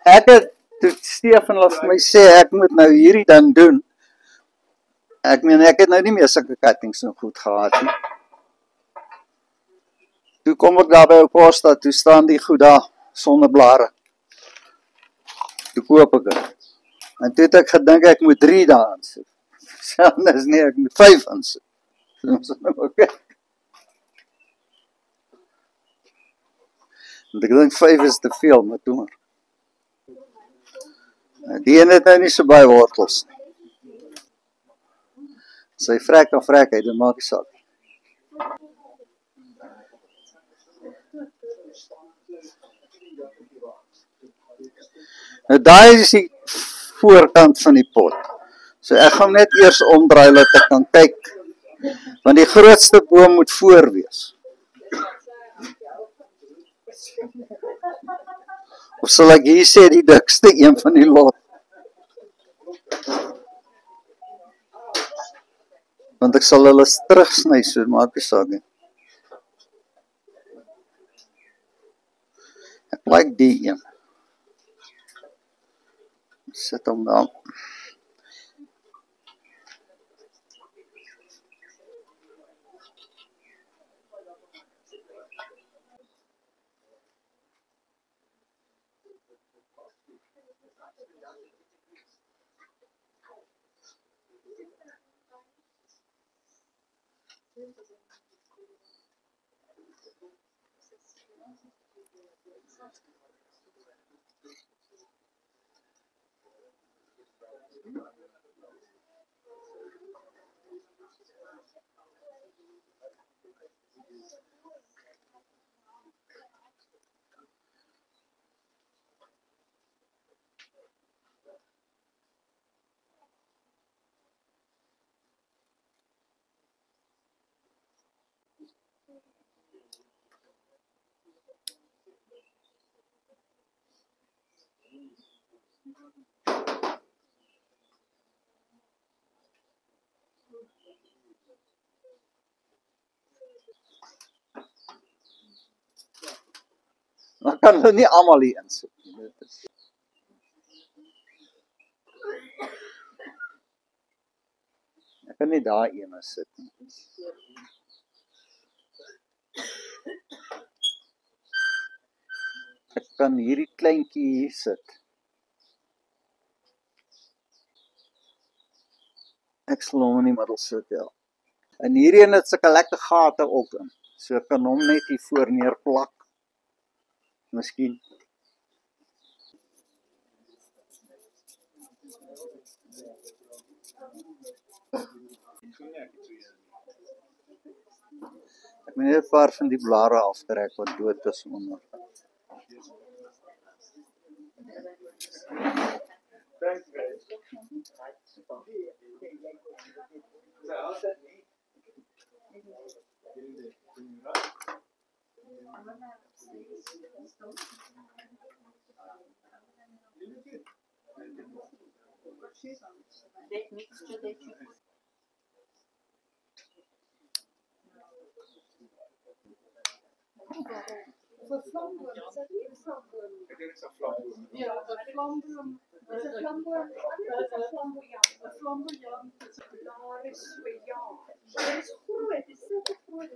Ek het, toe Stefan laat vir my sê, ek moet nou hierdie ding doen. Ek meen, ek het nou nie meer sulke cuttings nog goed gehad nie. Toe kom ek daar by Costa, toe staan die goed daar, sonder blare. Toe koop ek het. En toe het ek gedink, ek moet 3 daar insit. Anders nie, ek moet 5 insit. Want ek dink 5 is te veel, maar toe maar. Die ene het nou nie so baie wortels nie. Sy vrek dan vrek hy, dit maak nie saak. Nou daai is die voorkant van die pot. So ek gaan net eers omdraai dat ek kan kyk. Want die grootste boom moet voor wees. Of sal ek hier sê die dikste een van die lot. Want ek sal hulle terugsny, so maak nie saak nie. Ek like die een. Sit hom daar. Dan kan hulle nie almal hier insit. Ek kan nie daar ene sit nie. Ek kan hierdie kleintjie hier sit. Ek sal hom in die middel sit, ja. En hierdie een het sulke lekker gate ook in. So ek kan hom net hier voor neer plak. Miskien. Ek moet net 'n paar van die blare aftrek wat dood is onder. Voor flamboom, is dat niet flamboom? Ik denk dat het flamboom. Ja, dat flamboom. Is het flamboom? Dat is flamboyant. Een flamboyant is een blare sweet. Ja, dat is groot. Het is zo groot.